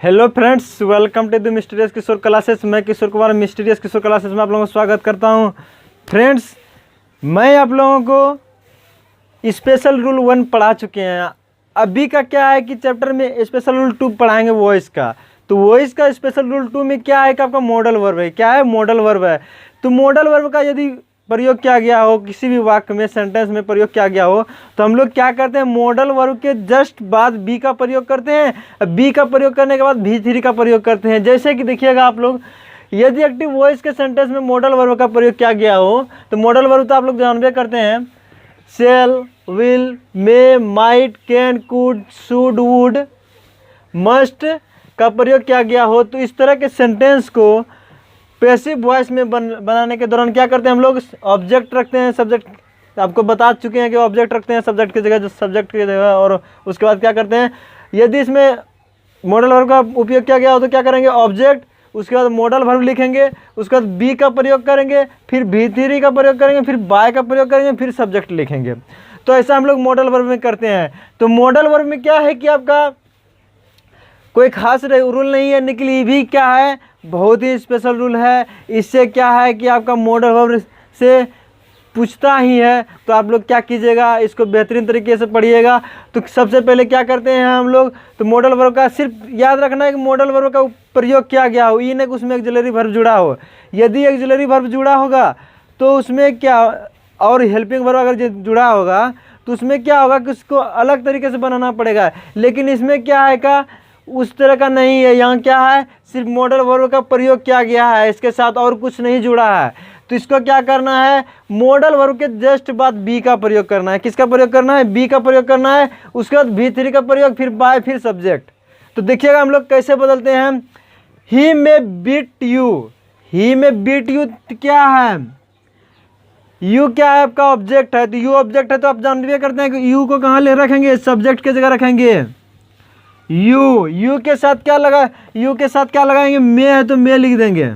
Hello friends, welcome to the mysterious Kishore classes. मैं Kishore Kumar mysterious Kishore classes में आप लोगों को स्वागत करता हूं। फ्रेंड्स, मैं आप लोगों को स्पेशल रूल 1 पढ़ा चुके हैं। अभी का क्या है कि चैप्टर में स्पेशल रूल 2 पढ़ाएंगे वॉइस का। तो वॉइस का स्पेशल रूल 2 में क्या है कि आपका मॉडल वर्ब है। क्या है? मॉडल वर्ब है। तो मॉडल वर्ब का यदि प्रयोग किया गया हो, किसी भी वाक्य में, सेंटेंस में प्रयोग किया गया हो, तो हम लोग क्या करते हैं, मॉडल वर्ब के जस्ट बाद बी का प्रयोग करते हैं। बी का प्रयोग करने के बाद V3 का प्रयोग करते हैं। जैसे कि देखिएगा आप लोग, यदि एक्टिव वॉइस के सेंटेंस में मॉडल वर्ब का प्रयोग किया गया हो, तो मॉडल वर्ब तो आप लोग जानबे करते हैं, shall, will, may, might, can, could, should, would, must का प्रयोग किया गया हो, तो इस तरह के सेंटेंस को पैसिव वॉइस में बनाने के दौरान क्या करते हैं, हम लोग ऑब्जेक्ट रखते हैं, सब्जेक्ट। आपको बता चुके हैं कि ऑब्जेक्ट रखते हैं सब्जेक्ट की जगह, सब्जेक्ट की जगह। और उसके बाद क्या करते हैं, यदि इसमें मॉडल वर्ब का उपयोग किया गया हो तो क्या करेंगे, ऑब्जेक्ट, उसके बाद मॉडल वर्ब लिखेंगे, उसके बाद बी का प्रयोग करेंगे, फिर V3 का प्रयोग करेंगे, फिर बाय का प्रयोग करेंगे, फिर सब्जेक्ट लिखेंगे। तो ऐसा हम लोग मॉडल वर्ब में करते हैं। तो मॉडल वर्ब में क्या है कि आपका कोई खास रूल नहीं है, निकली भी क्या है, बहुत ही स्पेशल रूल है। इससे क्या है कि आपका मॉडल वर्ब से पूछता ही है। तो आप लोग क्या कीजिएगा, इसको बेहतरीन तरीके से पढ़िएगा। तो सबसे पहले क्या करते हैं हम लोग, तो मॉडल वर्ब का सिर्फ याद रखना है कि मॉडल वर्ब का प्रयोग किया गया हो, ये नहीं कि उसमें ऑक्सिलरी वर्ब जुड़ा हो। यदि ऑक्सिलरी वर्ब जुड़ा होगा तो उसमें क्या, और हेल्पिंग वर्ब अगर जुड़ा होगा तो उसमें क्या होगा कि उसको अलग तरीके से बनाना पड़ेगा। लेकिन इसमें क्या है का, उस तरह का नहीं है। यहाँ क्या है, सिर्फ मॉडल वर्ब का प्रयोग किया गया है, इसके साथ और कुछ नहीं जुड़ा है। तो इसको क्या करना है, मॉडल वर्ब के जस्ट बाद बी का प्रयोग करना है। किसका प्रयोग करना है, बी का प्रयोग करना है। उसके बाद V3 का प्रयोग, फिर बाय, फिर सब्जेक्ट। तो देखिएगा हम लोग कैसे बदलते हैं। He may beat you, he may beat you क्या है, यू क्या है, आपका ऑब्जेक्ट है। तो यू ऑब्जेक्ट है, तो आप जानते करते हैं कि यू को कहाँ ले रखेंगे, सब्जेक्ट की जगह रखेंगे। यू के साथ क्या लगा, यू के साथ क्या लगाएंगे, मे है तो मे लिख देंगे।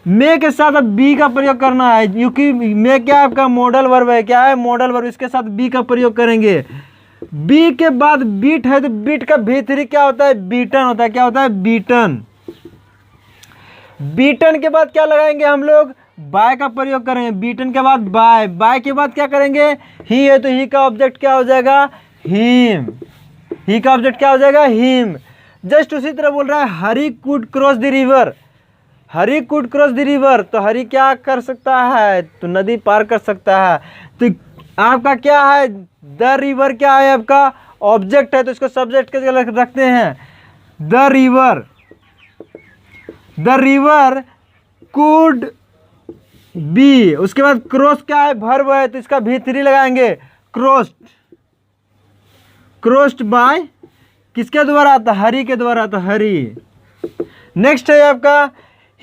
मे के साथ अब बी का प्रयोग करना है, क्योंकि मे क्या आपका मॉडल वर्ब है। क्या है, मॉडल वर्ब। इसके साथ बी का प्रयोग करेंगे। बी के बाद बीट है तो बीट का V3 क्या होता है, बीटन होता है। क्या होता है, बीटन। बीटन के बाद क्या लगाएंगे हम लोग, बाय का प्रयोग करेंगे। बीटन के बाद बाय, बाय के बाद क्या करेंगे, ही है तो ही का ऑब्जेक्ट क्या हो जाएगा, हिम। ही का ऑब्जेक्ट क्या हो जाएगा, हिम। जस्ट उसी तरह बोल रहा है, Hari could cross the river, Hari could cross the river. तो हरी क्या कर सकता है, तो नदी पार कर सकता है। तो आपका क्या है, द रिवर क्या है, आपका ऑब्जेक्ट है, तो इसको सब्जेक्ट के जगह रखते हैं। The river, the river could be. उसके बाद क्रॉस क्या है, वर्ब है, तो इसका V3 लगाएंगे, क्रॉस्ड। क्रॉस्ड बाय किसके द्वारा आता है, हरी के द्वारा आता है, हरी। नेक्स्ट है आपका,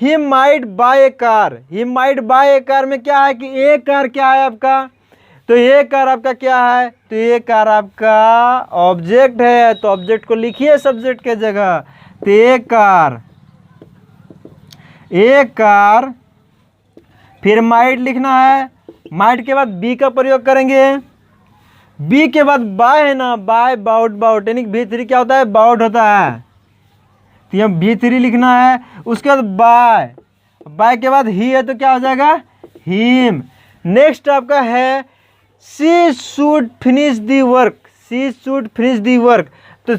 he might buy a car. He might buy a car में क्या है कि ए कार क्या है आपका, तो ए कार आपका क्या है, तो ए कार आपका ऑब्जेक्ट है, तो ऑब्जेक्ट को लिखिए सब्जेक्ट के जगह। तो ए कार, ए कार, फिर माइट लिखना है। माइट के बाद बी का प्रयोग करेंगे। बी के बाद बाय है ना, बाय, बाउट, बाउट, यानी V3 क्या होता है, बाउट होता है। तो यहाँ V3 लिखना है। उसके बाद बाय, बाय के बाद ही है तो क्या हो जाएगा, हिम। नेक्स्ट आपका है, she should finish the work, she should finish the work. तो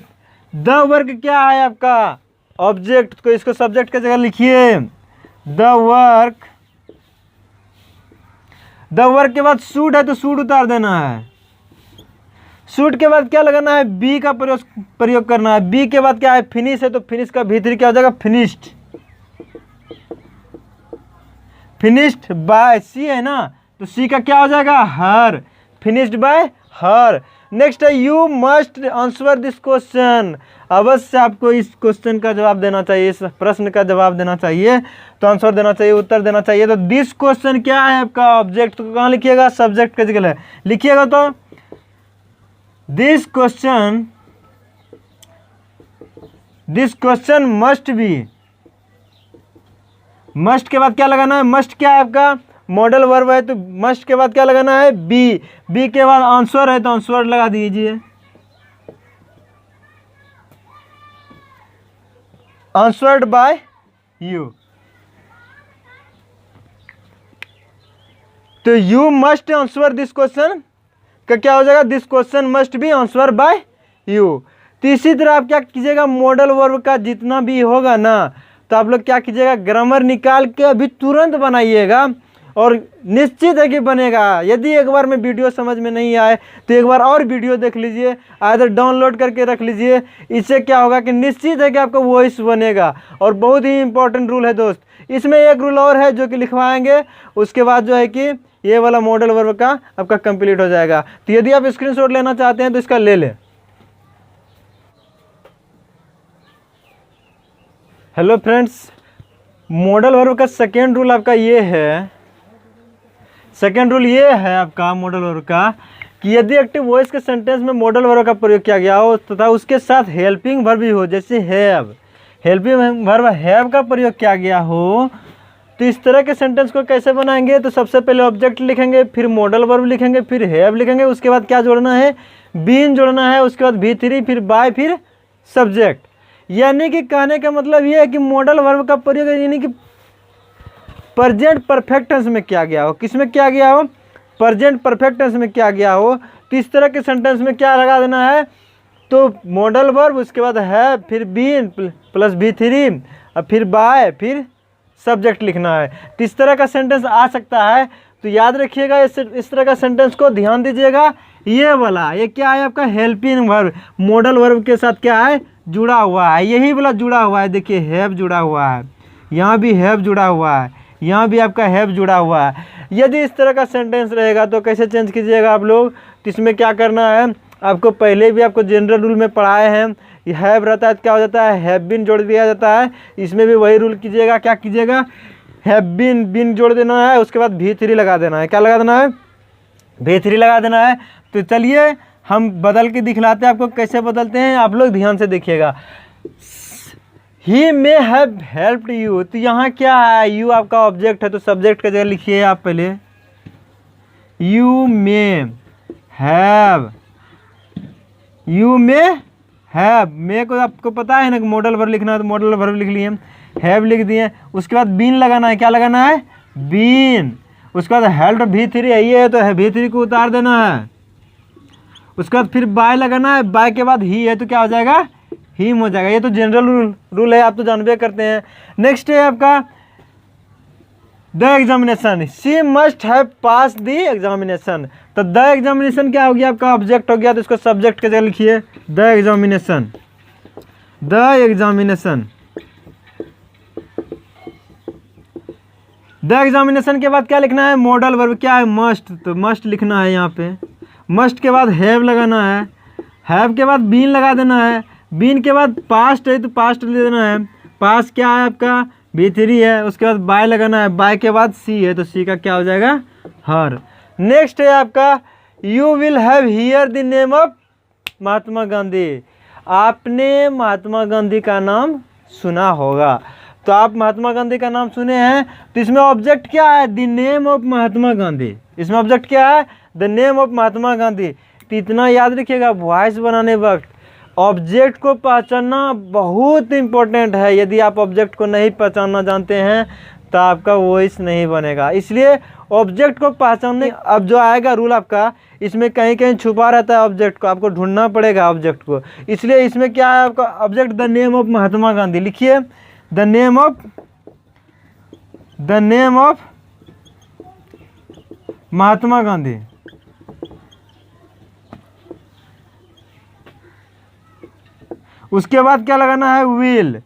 द वर्क क्या है आपका ऑब्जेक्ट, तो इसको सब्जेक्ट की जगह लिखिए, द वर्क। द वर्क के बाद शुड है तो शुड उतार देना है। शुड के बाद क्या लगाना है, बी का प्रयोग करना है। बी के बाद क्या है, फिनिश है, तो फिनिश का V3 क्या हो जाएगा, फिनिश्ड। फिनिश्ड बाय सी है ना, तो सी का क्या हो जाएगा, her. Finished by her. Next है, you must answer this question. अवश्य आपको इस क्वेश्चन का जवाब देना चाहिए, इस प्रश्न का जवाब देना चाहिए, तो आंसर देना चाहिए, उत्तर देना चाहिए। तो दिस क्वेश्चन क्या है आपका ऑब्जेक्ट, तो कहाँ लिखिएगा, सब्जेक्ट के जगह लिखिएगा। तो this question must B. Must के बाद क्या लगाना है, मस्ट क्या है आपका मॉडल वर्ब है, तो मस्ट के बाद क्या लगाना है, बी। बी के बाद आंसर है तो आंसर लगा दीजिए। Answered by you. तो you must answer this question का क्या हो जाएगा, this question must be answer by you. तो इसी तरह आप क्या कीजिएगा, मॉडल वर्ब का जितना भी होगा ना, तो आप लोग क्या कीजिएगा, ग्रामर निकाल के अभी तुरंत बनाइएगा और निश्चित है कि बनेगा। यदि एक बार में वीडियो समझ में नहीं आए तो एक बार और वीडियो देख लीजिए, आइदर डाउनलोड करके रख लीजिए। इससे क्या होगा कि निश्चित है कि आपका वॉइस बनेगा। और बहुत ही इंपॉर्टेंट रूल है दोस्त, इसमें एक रूल और है जो कि लिखवाएंगे, उसके बाद जो है कि ये वाला मॉडल वर्ब का आपका कंप्लीट हो जाएगा। तो यदि आप स्क्रीनशॉट लेना चाहते हैं तो इसका ले लें। हेलो फ्रेंड्स, मॉडल वर्ब का सेकेंड रूल आपका ये है, सेकेंड रूल ये है आपका मॉडल वर्ब का कि यदि एक्टिव वॉइस के सेंटेंस में मॉडल वर्ब का प्रयोग किया गया हो तथा उसके साथ हेल्पिंग वर्ब भी हो, जैसे हैव, हेल्पिंग वर्ब हैव का प्रयोग किया गया हो, तो इस तरह के सेंटेंस को कैसे बनाएंगे। तो सबसे पहले ऑब्जेक्ट लिखेंगे, फिर मॉडल वर्ब लिखेंगे, फिर हैव लिखेंगे, उसके बाद क्या जोड़ना है, बीन जोड़ना है, उसके बाद V3, फिर बाय, फिर सब्जेक्ट। यानी कि कहने का मतलब ये है कि मॉडल वर्ब का प्रयोग यानी कि प्रेजेंट परफेक्ट टेंस में किया गया हो। किस में किया गया हो, प्रेजेंट परफेक्ट टेंस में किया गया हो। तो इस तरह के सेंटेंस में क्या लगा देना है, तो मॉडल वर्ब, उसके बाद है, फिर बीन प्लस V3, और फिर बाय, फिर सब्जेक्ट लिखना है। तो इस तरह का सेंटेंस आ सकता है। तो याद रखिएगा, इस तरह का सेंटेंस को ध्यान दीजिएगा। ये वाला ये क्या है आपका, हेल्पिंग वर्ब, मॉडल वर्ब के साथ क्या है, जुड़ा हुआ है। यही वाला जुड़ा हुआ है, देखिए हैव जुड़ा हुआ है, यहाँ भी हैव जुड़ा हुआ है, यहाँ भी आपका हैव जुड़ा हुआ है। यदि इस तरह का सेंटेंस रहेगा तो कैसे चेंज कीजिएगा आप लोग। तो इसमें क्या करना है, आपको पहले भी आपको जनरल रूल में पढ़ाए हैं, हैव रहता है तो क्या हो जाता है, हैव बीन जोड़ दिया जाता है। इसमें भी वही रूल कीजिएगा, क्या कीजिएगा, हैव बीन जोड़ देना है, उसके बाद V3 लगा देना है। क्या लगा देना है, V3 लगा देना है। तो चलिए हम बदल के दिखलाते हैं आपको, कैसे बदलते हैं आप लोग ध्यान से देखिएगा। ही मे हैव हेल्प्ड यू, तो यहाँ क्या है, यू आपका ऑब्जेक्ट है, तो सब्जेक्ट का जगह लिखिए आप पहले, you may have, you may have, may को आपको पता है ना कि मॉडल वर्ब लिखना है, तो मॉडल वर्ब लिख लिए, हैव लिख दिए। उसके बाद बीन लगाना है, क्या लगाना है, बीन। उसके बाद हेल्प्ड V3 है तो V3 को उतार देना है। उसके बाद फिर बाय लगाना है, बाय के बाद ही है तो क्या हो जाएगा, हिम हो जाएगा। ये तो जनरल रूल है, आप तो जानबे करते हैं। नेक्स्ट है आपका the examination, she must have pass the examination. तो द एग्जामिनेशन क्या हो गया, आपका ऑब्जेक्ट हो गया, तो इसको सब्जेक्ट के जगह लिखिए, the examination, the examination. The examination के बाद क्या लिखना है, मॉडल वर्ब क्या है, मस्ट, तो मस्ट लिखना है यहाँ पे। मस्ट के बाद हैव लगाना है, हैव के बाद बीन लगा देना है, बीन के बाद पास्ट है तो पास्ट ले देना है, पास्ट क्या है आपका, V3 है। उसके बाद बाय लगाना है, बाय के बाद सी है तो सी का क्या हो जाएगा, हर। नेक्स्ट है आपका you will have here the name of Mahatma Gandhi. आपने महात्मा गांधी का नाम सुना होगा, तो आप महात्मा गांधी का नाम सुने हैं, तो इसमें ऑब्जेक्ट क्या है, the name of Mahatma Gandhi. इसमें ऑब्जेक्ट क्या है, the name of Mahatma Gandhi. तो इतना याद रखिएगा, वॉइस बनाने वक्त ऑब्जेक्ट को पहचानना बहुत इंपॉर्टेंट है। यदि आप ऑब्जेक्ट को नहीं पहचानना जानते हैं तो आपका वॉइस नहीं बनेगा। इसलिए ऑब्जेक्ट को पहचानने, अब जो आएगा रूल आपका, इसमें कहीं कहीं छुपा रहता है ऑब्जेक्ट को, आपको ढूंढना पड़ेगा ऑब्जेक्ट को। इसलिए इसमें क्या है आपका object, the name of Mahatma Gandhi लिखिए, the name of Mahatma Gandhi. उसके बाद क्या लगाना है, विल,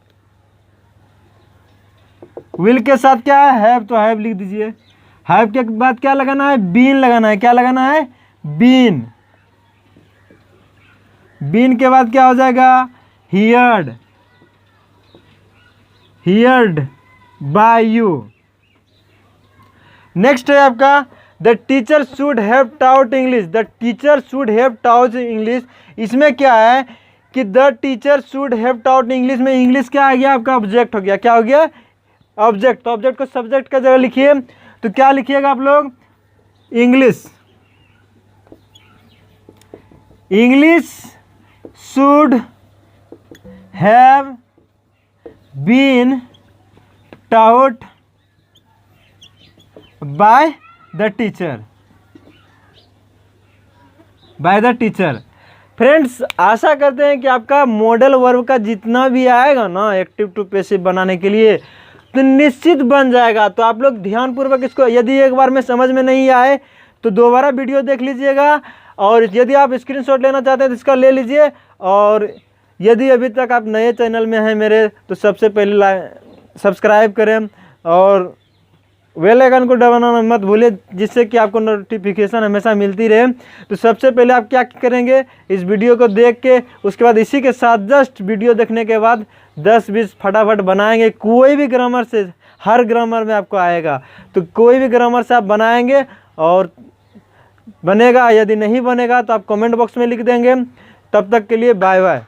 विल के साथ क्या है, हैव, तो हैव लिख दीजिए। हैव के बाद क्या लगाना है, बीन लगाना है, क्या लगाना है, बीन। बीन के बाद क्या हो जाएगा, heard, heard by you. Next है आपका the teacher should have taught English, the teacher should have taught English. इसमें क्या है कि the teacher should have taught English में इंग्लिश क्या आ गया आपका, ऑब्जेक्ट हो गया। क्या हो गया, ऑब्जेक्ट। तो ऑब्जेक्ट को सब्जेक्ट का जगह लिखिए, तो क्या लिखिएगा आप लोग, English, English should have been taught by the teacher. Friends, आशा करते हैं कि आपका मॉडल वर्ब का जितना भी आएगा ना एक्टिव टू पैसिव बनाने के लिए तो निश्चित बन जाएगा। तो आप लोग ध्यानपूर्वक इसको, यदि एक बार में समझ में नहीं आए तो दोबारा वीडियो देख लीजिएगा, और यदि आप स्क्रीनशॉट लेना चाहते हैं तो इसका ले लीजिए। और यदि अभी तक आप नए चैनल में हैं मेरे, तो सबसे पहले सब्सक्राइब करें और बेल आइकन को दबाना मत भूलिए, जिससे कि आपको नोटिफिकेशन हमेशा मिलती रहे। तो सबसे पहले आप क्या करेंगे, इस वीडियो को देख के उसके बाद इसी के साथ जस्ट वीडियो देखने के बाद 10-20 फटाफट बनाएंगे। कोई भी ग्रामर से, हर ग्रामर में आपको आएगा, तो कोई भी ग्रामर से आप बनाएंगे और बनेगा। यदि नहीं बनेगा तो आप कमेंट बॉक्स में लिख देंगे। तब तक के लिए बाय बाय।